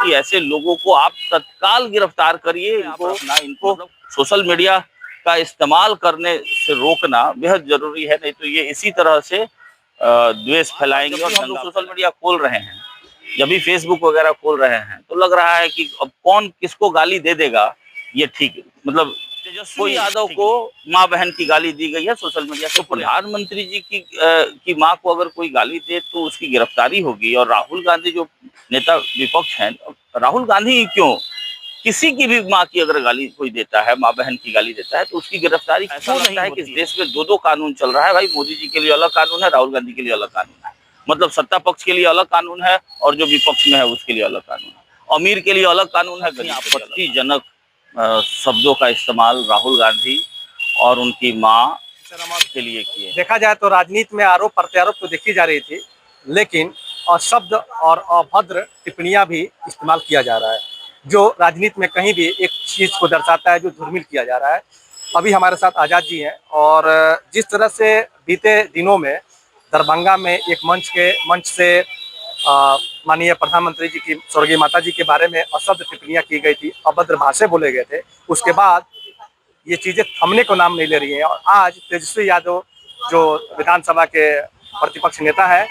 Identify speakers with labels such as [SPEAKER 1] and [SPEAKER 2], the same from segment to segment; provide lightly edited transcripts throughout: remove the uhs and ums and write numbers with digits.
[SPEAKER 1] कि ऐसे लोगों को आप तत्काल गिरफ्तार करिए। इनको सोशल मीडिया का इस्तेमाल करने से रोकना बेहद जरूरी है, नहीं तो ये इसी तरह से द्वेष फैलाएंगे। और हम लोग सोशल मीडिया खोल रहे हैं, जब भी फेसबुक वगैरह खोल रहे हैं, तो लग रहा है कि अब कौन किसको गाली दे देगा ये ठीक, मतलब तेजस्वी यादव को माँ बहन की गाली दी गई है सोशल मीडिया से। प्रधानमंत्री जी की माँ को अगर कोई गाली दे तो उसकी गिरफ्तारी होगी। और राहुल गांधी जो नेता विपक्ष हैं, राहुल गांधी क्यों, किसी की भी माँ की अगर गाली कोई देता है, माँ बहन की गाली देता है, तो उसकी गिरफ्तारी क्यों नहीं है? कि इस देश में दो दो कानून चल रहा है भाई। मोदी जी के लिए अलग कानून है, राहुल गांधी के लिए अलग कानून है। मतलब सत्ता पक्ष के लिए अलग कानून है और जो विपक्ष में है उसके लिए अलग कानून है। अमीर के लिए अलग कानून है। आपत्तिजनक शब्दों का इस्तेमाल राहुल गांधी और उनकी माँ के लिए किए।
[SPEAKER 2] देखा जाए तो राजनीति में आरोप प्रत्यारोप तो देखी जा रही थी, लेकिन अशब्द और अभद्र टिप्पणियां भी इस्तेमाल किया जा रहा है, जो राजनीति में कहीं भी एक चीज को दर्शाता है, जो धूर्मिल किया जा रहा है। अभी हमारे साथ आज़ाद जी हैं, और जिस तरह से बीते दिनों में दरभंगा में एक मंच से माननीय प्रधानमंत्री जी की, स्वर्गीय माता जी के बारे में अशब्द टिप्पणियां की गई थी, अभद्र भाषा बोले गए थे, उसके बाद ये चीज़ें थमने को नाम नहीं ले रही हैं। और आज तेजस्वी यादव जो विधानसभा के प्रतिपक्ष नेता है,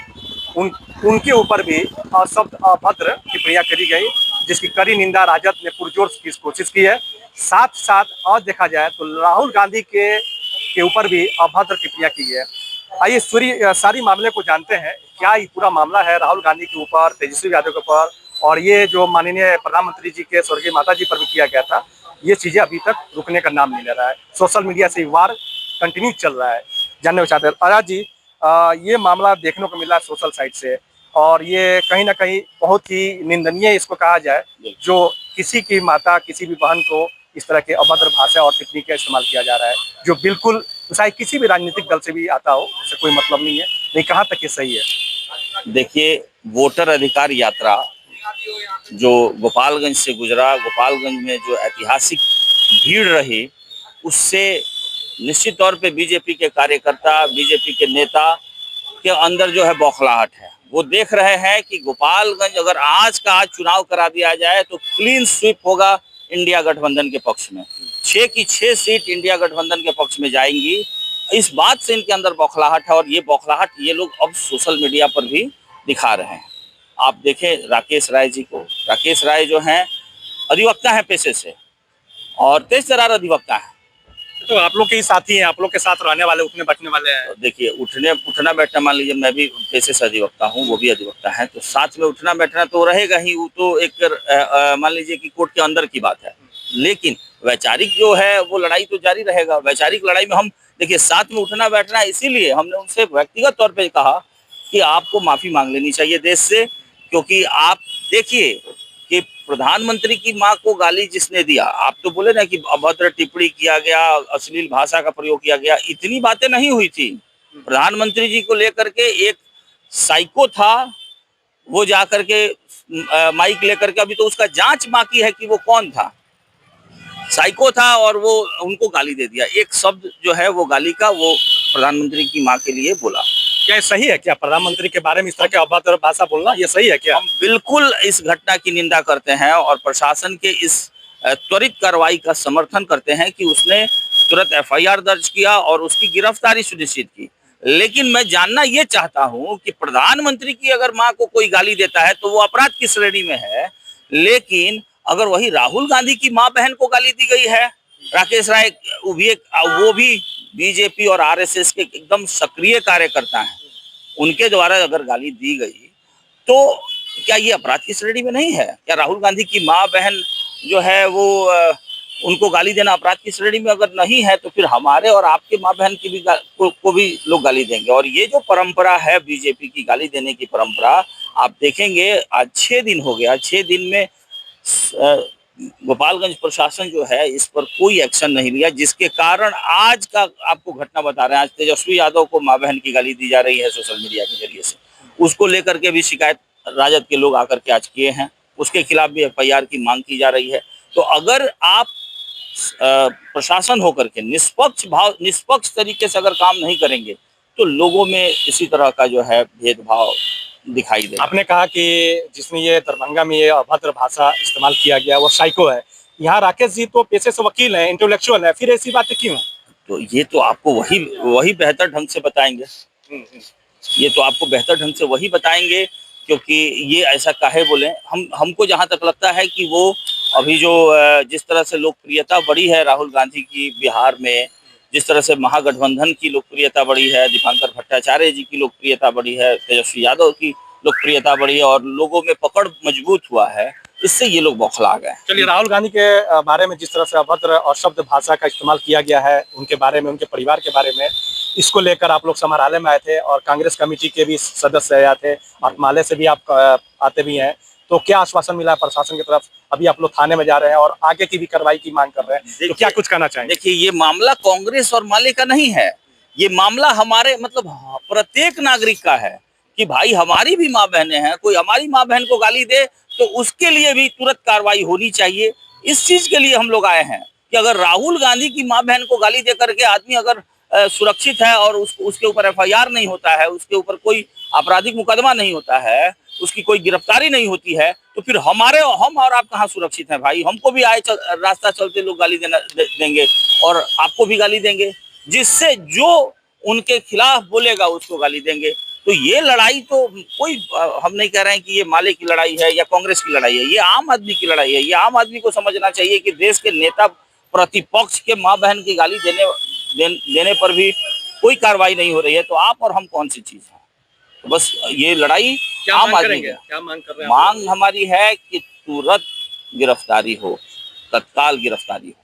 [SPEAKER 2] उनके ऊपर भी अशब्द अभद्र टिप्पणियां करी गई, जिसकी कड़ी निंदा राजद ने पुरजोर की कोशिश की है। साथ साथ और देखा जाए तो राहुल गांधी के ऊपर भी अभद्र टिप्पणियां की है। आइए सारी मामले को जानते हैं, क्या ये पूरा मामला है राहुल गांधी के ऊपर, तेजस्वी यादव के ऊपर, और ये जो माननीय प्रधानमंत्री जी के स्वर्गीय माता जी पर भी किया गया था, ये चीजें अभी तक रुकने का नाम नहीं ले रहा है। सोशल मीडिया से वार कंटिन्यू चल रहा है। जानने को चाहते हैं आजाद जी, ये मामला देखने को मिला सोशल साइट से, और ये कहीं ना कहीं बहुत ही निंदनीय इसको कहा जाए, जो किसी की माता, किसी भी बहन को इस तरह के अभद्र भाषा और टिप्पणी का इस्तेमाल किया जा रहा है, जो बिल्कुल चाहे किसी भी राजनीतिक दल से भी आता हो, उससे कोई मतलब नहीं है। नहीं, कहाँ तक ये सही है?
[SPEAKER 1] देखिए, वोटर अधिकार यात्रा जो गोपालगंज से गुजरा, गोपालगंज में जो ऐतिहासिक भीड़ रही, उससे निश्चित तौर पे बीजेपी के कार्यकर्ता, बीजेपी के नेता के अंदर जो है बौखलाहट है। वो देख रहे हैं कि गोपालगंज अगर आज का आज चुनाव करा दिया जाए तो क्लीन स्वीप होगा इंडिया गठबंधन के पक्ष में। 6 की 6 सीट इंडिया गठबंधन के पक्ष में जाएंगी। इस बात से इनके अंदर बौखलाहट है, और ये बौखलाहट ये लोग अब सोशल मीडिया पर भी दिखा रहे हैं। आप देखें राकेश राय जी को, राकेश राय जो हैं अधिवक्ता हैं पेशे से, और तेज तर्रार अधिवक्ता है।
[SPEAKER 2] तो आप लोग के ही साथी हैं, आप लोग के साथ रहने वाले, उठने बैठने वाले हैं।
[SPEAKER 1] देखिए, उठना बैठना, मान लीजिए मैं भी पेशे से अधिवक्ता हूँ, वो भी अधिवक्ता है, तो साथ में उठना बैठना तो रहेगा ही। वो तो एक मान लीजिए कि कोर्ट के अंदर की बात है, लेकिन वैचारिक जो है वो लड़ाई तो जारी रहेगा। वैचारिक लड़ाई में हम देखिए साथ में उठना बैठना, इसीलिए हमने उनसे व्यक्तिगत तौर पर कहा कि आपको माफी मांग लेनी चाहिए देश से, क्योंकि आप देखिए कि प्रधानमंत्री की मां को गाली जिसने दिया, आप तो बोले ना कि अभद्र टिप्पणी किया गया, अश्लील भाषा का प्रयोग किया गया, इतनी बातें नहीं हुई थी। प्रधानमंत्री जी को लेकर के एक साइको था, वो जाकर के माइक लेकर के, अभी तो उसका जांच बाकी है कि वो कौन था, साइको था, और वो उनको गाली दे दिया। एक शब्द जो है वो गाली का, वो प्रधानमंत्री की मां के लिए बोला।
[SPEAKER 2] क्या सही है? क्या प्रधानमंत्री के बारे में इस तरह के अभद्र भाषा बोलना ये सही है क्या?
[SPEAKER 1] हम बिल्कुल इस घटना की निंदा करते हैं और प्रशासन के इस त्वरित कार्रवाई का समर्थन करते हैं कि उसने तुरंत एफआईआर दर्ज किया और उसकी गिरफ्तारी सुनिश्चित की। लेकिन मैं जानना ये चाहता हूं कि प्रधानमंत्री की अगर मां को कोई गाली देता है तो वो अपराध की श्रेणी में है, लेकिन अगर वही राहुल गांधी की मां बहन को गाली दी गई है, राकेश राय वो भी बीजेपी और आरएसएस के एकदम सक्रिय कार्यकर्ता हैं, उनके द्वारा अगर गाली दी गई तो क्या ये अपराध की श्रेणी में नहीं है? क्या राहुल गांधी की माँ बहन जो है वो उनको गाली देना अपराध की श्रेणी में अगर नहीं है, तो फिर हमारे और आपके माँ बहन की भी को भी लोग गाली देंगे। और ये जो परंपरा है बीजेपी की गाली देने की परंपरा, आप देखेंगे आज 6 दिन हो गया, 6 दिन में गोपालगंज प्रशासन जो है इस पर कोई एक्शन नहीं लिया, जिसके कारण आज का आपको घटना बता रहे हैं। आज तेजस्वी यादव को मां बहन की गाली दी जा रही है सोशल मीडिया के जरिए से, उसको लेकर के भी शिकायत राजद के लोग आकर के आज किए हैं, उसके खिलाफ भी एफआईआर की मांग की जा रही है। तो अगर आप प्रशासन होकर के निष्पक्ष तरीके से अगर काम नहीं करेंगे तो लोगों में इसी तरह का जो है भेदभाव दिखाई दे।
[SPEAKER 2] आपने कहा कि जिसने ये दरभंगा में ये अभद्र भाषा इस्तेमाल किया गया वो साइको है। यहाँ राकेश जी तो पेशे से वकील हैं, इंटेलेक्चुअल है, फिर ऐसी बातें क्यों हैं?
[SPEAKER 1] तो ये तो आपको वही वही बेहतर ढंग से बताएंगे। ये तो आपको बेहतर ढंग से वही बताएंगे, क्योंकि ये ऐसा काहे बोले। हमको जहां तक लगता है कि वो अभी जो जिस तरह से लोकप्रियता बढ़ी है राहुल गांधी की बिहार में, जिस तरह से महागठबंधन की लोकप्रियता बढ़ी है, दीपांकर भट्टाचार्य जी की लोकप्रियता बढ़ी है, तेजस्वी यादव की लोकप्रियता बढ़ी है और लोगों में पकड़ मजबूत हुआ है, इससे ये लोग बौखला गए।
[SPEAKER 2] चलिए, राहुल गांधी के बारे में जिस तरह से अभद्र और शब्द भाषा का इस्तेमाल किया गया है, उनके बारे में, उनके परिवार के बारे में, इसको लेकर आप लोग समाहरणालय में आए थे और कांग्रेस कमेटी के भी सदस्य आए थे और माले से भी आप आते भी हैं, तो क्या आश्वासन मिला है प्रशासन की तरफ? अभी आप लोग थाने में जा रहे हैं और आगे की भी कार्रवाई की मांग कर रहे हैं, तो क्या कुछ कहना चाहेंगे?
[SPEAKER 1] देखिए, ये मामला कांग्रेस और माले का नहीं है, ये मामला हमारे मतलब प्रत्येक नागरिक का है कि भाई हमारी भी माँ बहनें हैं, कोई हमारी माँ बहन को गाली दे तो उसके लिए भी तुरंत कार्रवाई होनी चाहिए। इस चीज के लिए हम लोग आए हैं कि अगर राहुल गांधी की माँ बहन को गाली दे करके आदमी अगर सुरक्षित है और उसके ऊपर एफआईआर नहीं होता है, उसके ऊपर कोई आपराधिक मुकदमा नहीं होता है, उसकी कोई गिरफ्तारी नहीं होती है, तो फिर हम और आप कहाँ सुरक्षित हैं भाई? हमको भी रास्ता चलते लोग गाली देंगे और आपको भी गाली देंगे, जिससे जो उनके खिलाफ बोलेगा उसको गाली देंगे। तो ये लड़ाई तो कोई हम नहीं कह रहे हैं कि ये माले की लड़ाई है या कांग्रेस की लड़ाई है, ये आम आदमी की लड़ाई है। ये आम आदमी को समझना चाहिए कि देश के नेता प्रतिपक्ष के माँ बहन की गाली देने पर भी कोई कार्रवाई नहीं हो रही है, तो आप और हम कौन सी चीज है? तो बस ये लड़ाई आम आदमी की।
[SPEAKER 2] क्या मांग कर रहे हैं?
[SPEAKER 1] मांग हमारी है कि तुरंत गिरफ्तारी हो, तत्काल गिरफ्तारी हो।